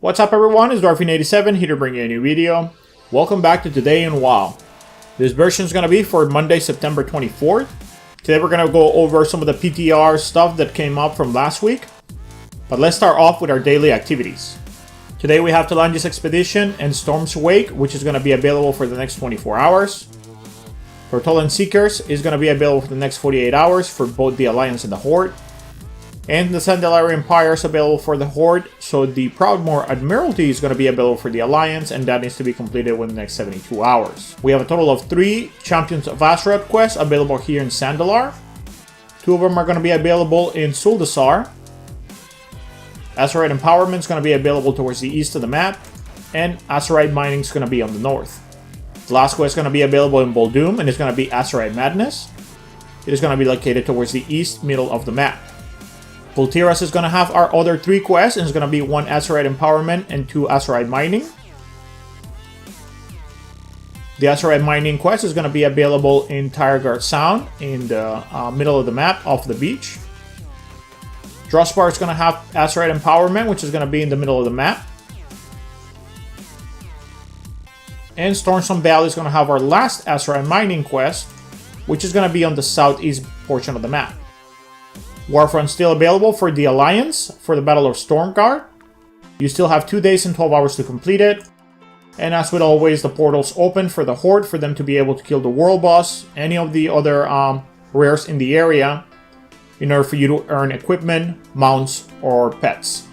What's up everyone, it's Dwarfin87 here to bring you a new video. Welcome back to Today in WoW. This version is going to be for Monday, September 24th. Today we're going to go over some of the PTR stuff that came up from last week. But let's start off with our daily activities. Today we have Talanji's Expedition and Storm's Wake, which is going to be available for the next 24 hours. Tortolan Seekers is going to be available for the next 48 hours for both the Alliance and the Horde. And the Sandalari Empire is available for the Horde, so the Proudmoore Admiralty is going to be available for the Alliance, and that needs to be completed within the next 72 hours. We have a total of 3 Champions of Azeroth quests available here in Sandalar. 2 of them are going to be available in Zuldazar. Azerite Empowerment is going to be available towards the east of the map, and Azerite Mining is going to be on the north. The last quest is going to be available in Vol'jin, and it's going to be Azerite Madness. It is going to be located towards the east middle of the map. Kul'Tiran is going to have our other 3 quests, and it's going to be 1 Azerite Empowerment and 2 Azerite Mining. The Azerite Mining quest is going to be available in Tyrande Sound, in the middle of the map, off the beach. Drossbar is going to have Azerite Empowerment, which is going to be in the middle of the map. And Stormstone Valley is going to have our last Azerite Mining quest, which is going to be on the southeast portion of the map. Warfront still available for the Alliance for the Battle of Stormguard. You still have 2 days and 12 hours to complete it. And as with always, the portal's open for the Horde for them to be able to kill the World Boss, any of the other rares in the area, in order for you to earn equipment, mounts, or pets.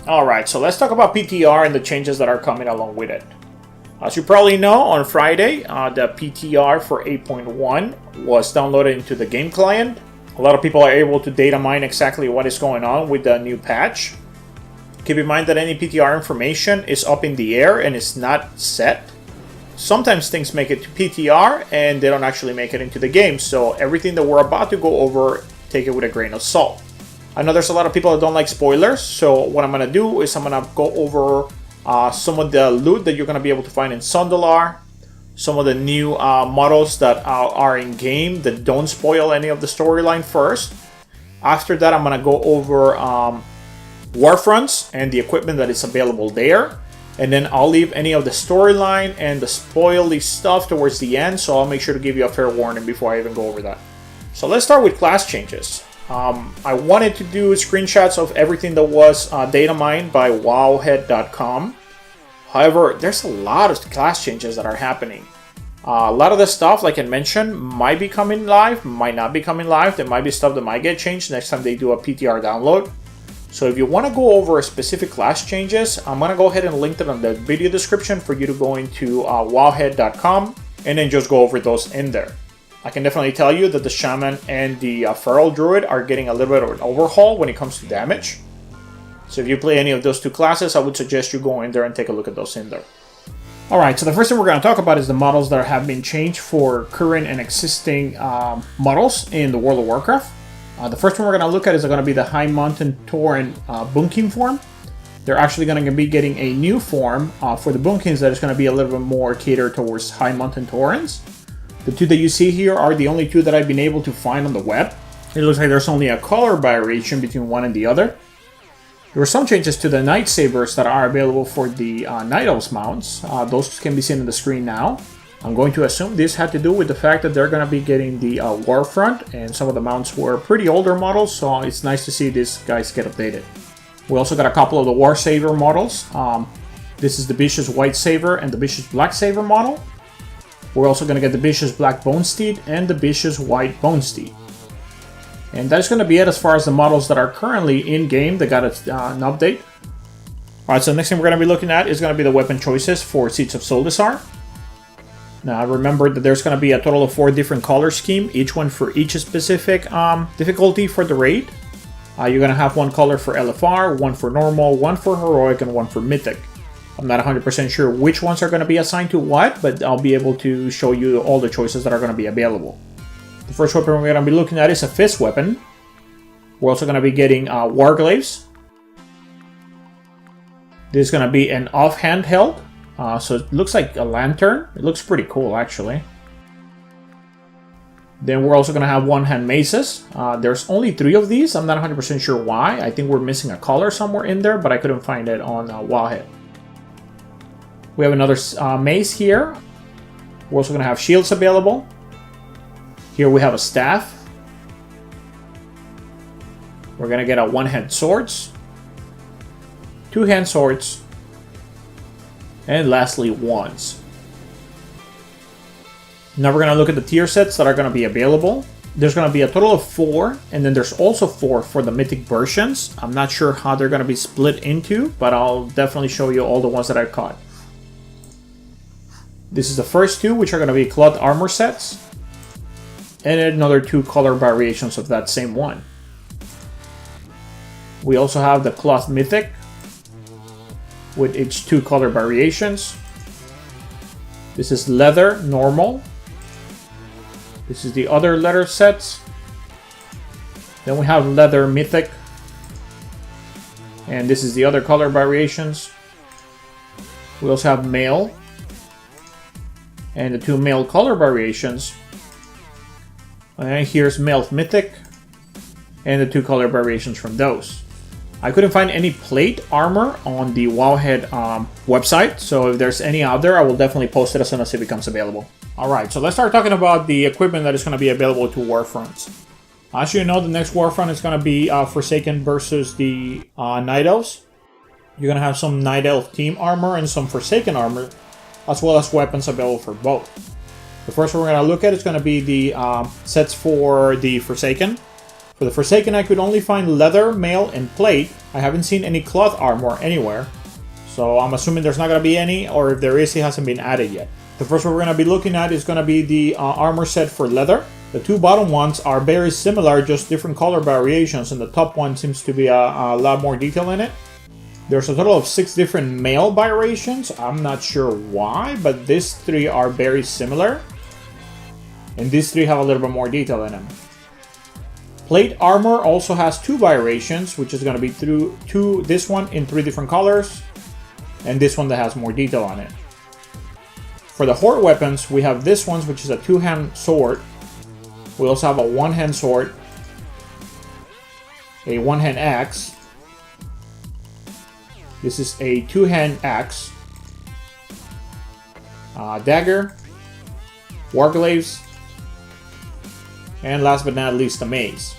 Alright, so let's talk about PTR and the changes that are coming along with it. As you probably know, on Friday, the PTR for 8.1 was downloaded into the game client. A lot of people are able to data mine exactly what is going on with the new patch. Keep in mind that any PTR information is up in the air and is not set. Sometimes things make it to PTR and they don't actually make it into the game, so everything that we're about to go over, take it with a grain of salt. I know there's a lot of people that don't like spoilers, so what I'm going to do is I'm going to go over some of the loot that you're going to be able to find in Sandalar. Some of the new models that are in game that don't spoil any of the storyline first. After that, I'm going to go over Warfronts and the equipment that is available there. And then I'll leave any of the storyline and the spoily stuff towards the end, so I'll make sure to give you a fair warning before I even go over that. So let's start with class changes. I wanted to do screenshots of everything that was data mined by wowhead.com. However, there's a lot of class changes that are happening. A lot of the stuff, like I mentioned, might be coming live, might not be coming live. There might be stuff that might get changed next time they do a PTR download. So if you want to go over specific class changes, I'm going to go ahead and link them in the video description for you to go into wowhead.com and then just go over those in there. I can definitely tell you that the Shaman and the Feral Druid are getting a little bit of an overhaul when it comes to damage. So if you play any of those 2 classes, I would suggest you go in there and take a look at those in there. Alright, so the first thing we're going to talk about is the models that have been changed for current and existing models in the World of Warcraft. The first one we're going to look at is going to be the High Mountain Tauren Boonkin form. They're actually going to be getting a new form for the Boonkins that is going to be a little bit more catered towards High Mountain Taurens. The 2 that you see here are the only 2 that I've been able to find on the web. It looks like there's only a color variation between one and the other. There were some changes to the Night Sabers that are available for the Night Elves mounts. Those can be seen on the screen now. I'm going to assume this had to do with the fact that they're going to be getting the Warfront, and some of the mounts were pretty older models, so it's nice to see these guys get updated. We also got a couple of the War Saber models. This is the Vicious White Saber and the Vicious Black Saber model. We're also going to get the Vicious Black Bone Steed and the Vicious White Bone Steed. And that's going to be it as far as the models that are currently in-game that got an update. Alright, so the next thing we're going to be looking at is going to be the weapon choices for Seeds of Zuldazar. Now, remember that there's going to be a total of 4 different color scheme, each one for each specific difficulty for the raid. You're going to have 1 color for LFR, 1 for normal, 1 for heroic, and 1 for mythic. I'm not 100% sure which ones are going to be assigned to what, but I'll be able to show you all the choices that are going to be available. The first weapon we're going to be looking at is a fist weapon. We're also going to be getting Warglaives. This is going to be an off-hand held. So it looks like a lantern. It looks pretty cool, actually. Then we're also going to have one-hand maces. There's only 3 of these. I'm not 100% sure why. I think we're missing a color somewhere in there, but I couldn't find it on Wowhead. We have another mace here. We're also going to have shields available. Here we have a staff. We're going to get a one-hand swords, 2-hand swords, and lastly, wands. Now we're going to look at the tier sets that are going to be available. There's going to be a total of 4, and then there's also 4 for the mythic versions. I'm not sure how they're going to be split into, but I'll definitely show you all the ones that I caught. This is the first 2, which are going to be cloth armor sets, and another 2 color variations of that same one. We also have the cloth mythic, with its 2 color variations. This is leather normal. This is the other leather sets. Then we have leather mythic. And this is the other color variations. We also have mail. And the 2 mail color variations. And here's mail mythic. And the 2 color variations from those. I couldn't find any plate armor on the Wowhead website, so if there's any out there, I will definitely post it as soon as it becomes available. Alright, so let's start talking about the equipment that is going to be available to Warfronts. As you know, the next Warfront is going to be Forsaken versus the Night Elves. You're going to have some Night Elf team armor and some Forsaken armor, as well as weapons available for both. The first one we're going to look at is going to be the sets for the Forsaken. For the Forsaken, I could only find leather, mail, and plate. I haven't seen any cloth armor anywhere. So I'm assuming there's not going to be any, or if there is, it hasn't been added yet. The first one we're going to be looking at is going to be the armor set for leather. The 2 bottom ones are very similar, just different color variations, and the top one seems to be a lot more detail in it. There's a total of 6 different mail variations. I'm not sure why, but these 3 are very similar. And these 3 have a little bit more detail in them. Plate armor also has 2 variations, which is going to be through this one in 3 different colors, and this one that has more detail on it. For the horde weapons, we have this one, which is a 2-hand sword. We also have a 1-hand sword, a 1-hand axe. This is a 2-hand axe, dagger, warglaives, and last but not least, the mace.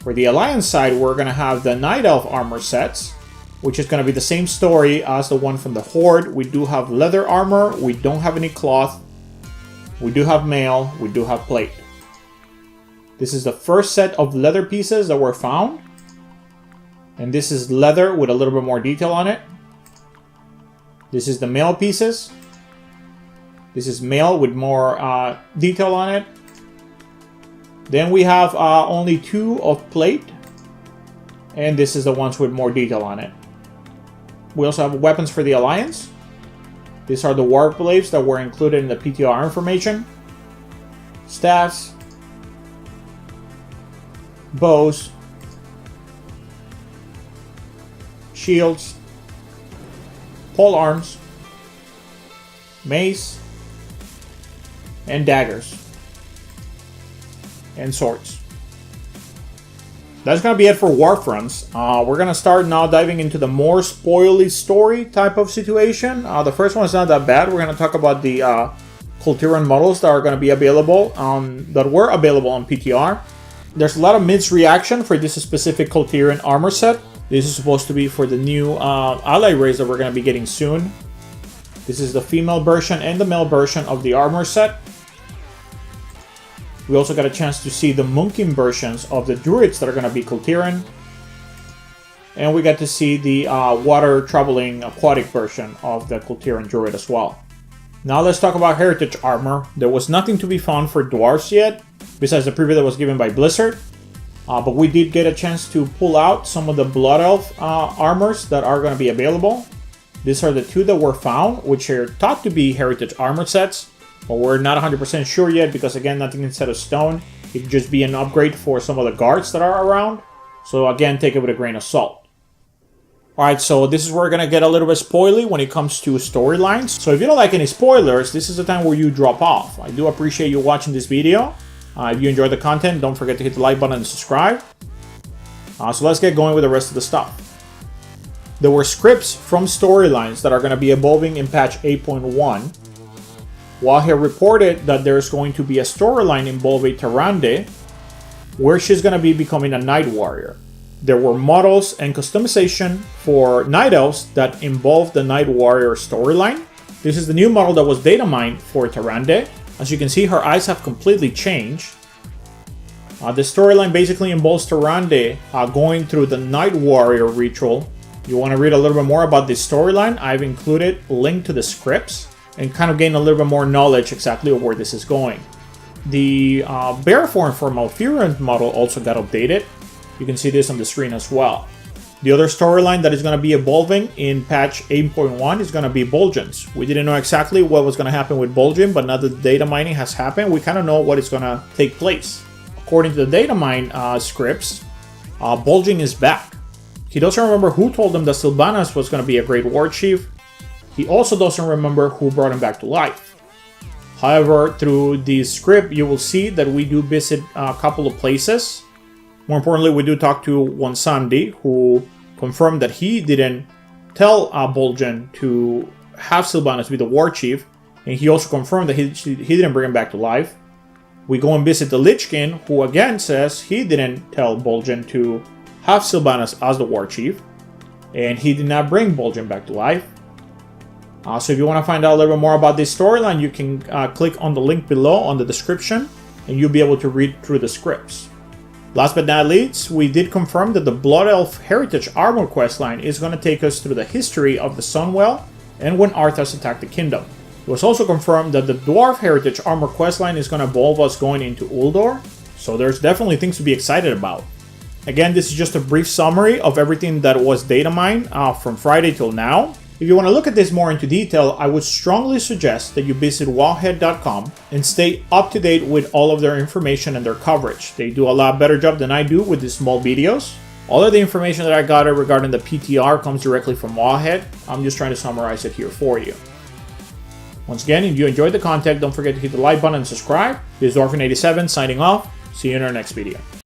For the Alliance side, we're going to have the Night Elf armor sets, which is going to be the same story as the one from the Horde. We do have leather armor, we don't have any cloth, we do have mail, we do have plate. This is the first set of leather pieces that were found. And this is leather with a little bit more detail on it. This is the mail pieces. This is mail with more detail on it. Then we have only 2 of plate. And this is the ones with more detail on it. We also have weapons for the Alliance. These are the warglaives that were included in the PTR information. Staffs. Bows. Shields. Pole arms. Mace. And daggers. And swords. That's going to be it for Warfronts. We're going to start now diving into the more spoily story type of situation. The first one is not that bad. We're going to talk about the Kul'Tiran models that are going to be available, that were available on PTR. There's a lot of mixed reaction for this specific Kul'Tiran armor set. This is supposed to be for the new ally race that we're going to be getting soon. This is the female version and the male version of the armor set. We also got a chance to see the Munkin versions of the druids that are going to be Kul'Tiran. And we got to see the water-traveling aquatic version of the Kul'Tiran druid as well. Now let's talk about heritage armor. There was nothing to be found for dwarves yet, besides the preview that was given by Blizzard. But we did get a chance to pull out some of the Blood Elf armors that are going to be available. These are the 2 that were found, which are thought to be heritage armor sets. But we're not 100% sure yet because, again, nothing is set of stone. It could just be an upgrade for some of the guards that are around. So, again, take it with a grain of salt. Alright, so this is where we're going to get a little bit spoily when it comes to storylines. So if you don't like any spoilers, this is the time where you drop off. I do appreciate you watching this video. If you enjoyed the content, don't forget to hit the like button and subscribe. So let's get going with the rest of the stuff. There were scripts from storylines that are going to be evolving in patch 8.1. Wahid reported that there's going to be a storyline involving Tyrande, where she's going to be becoming a Night Warrior. There were models and customization for Night Elves that involved the Night Warrior storyline. This is the new model that was data mined for Tyrande. As you can see, her eyes have completely changed. The storyline basically involves Tyrande going through the Night Warrior ritual. You want to read a little bit more about this storyline, I've included a link to the scripts and kind of gain a little bit more knowledge exactly of where this is going. The bear form for Kul'Tiran model also got updated. You can see this on the screen as well. The other storyline that is going to be evolving in patch 8.1 is going to be Vol'jin's. We didn't know exactly what was going to happen with Vol'jin, but now that the data mining has happened, we kind of know what is going to take place. According to the data mine scripts, Vol'jin is back. He doesn't remember who told him that Sylvanas was going to be a great war chief. He also doesn't remember who brought him back to life. However, through the script, you will see that we do visit a couple of places. More importantly, we do talk to one Sandy, who confirmed that he didn't tell Vol'jin to have Sylvanas be the war chief, and he also confirmed that he didn't bring him back to life. We go and visit the Lich King, who again says he didn't tell Vol'jin to have Sylvanas as the war chief, and he did not bring Vol'jin back to life. So if you want to find out a little bit more about this storyline, you can click on the link below on the description, and you'll be able to read through the scripts. Last but not least, we did confirm that the Blood Elf Heritage Armor questline is going to take us through the history of the Sunwell and when Arthas attacked the kingdom. It was also confirmed that the Dwarf Heritage Armor questline is going to involve us going into Uldor, so there's definitely things to be excited about. Again, this is just a brief summary of everything that was data mined from Friday till now. If you want to look at this more into detail, I would strongly suggest that you visit wowhead.com and stay up to date with all of their information and their coverage. They do a lot better job than I do with these small videos. All of the information that I got regarding the PTR comes directly from Wowhead. I'm just trying to summarize it here for you. Once again, if you enjoyed the content, don't forget to hit the like button and subscribe. This is Orphan87 signing off. See you in our next video.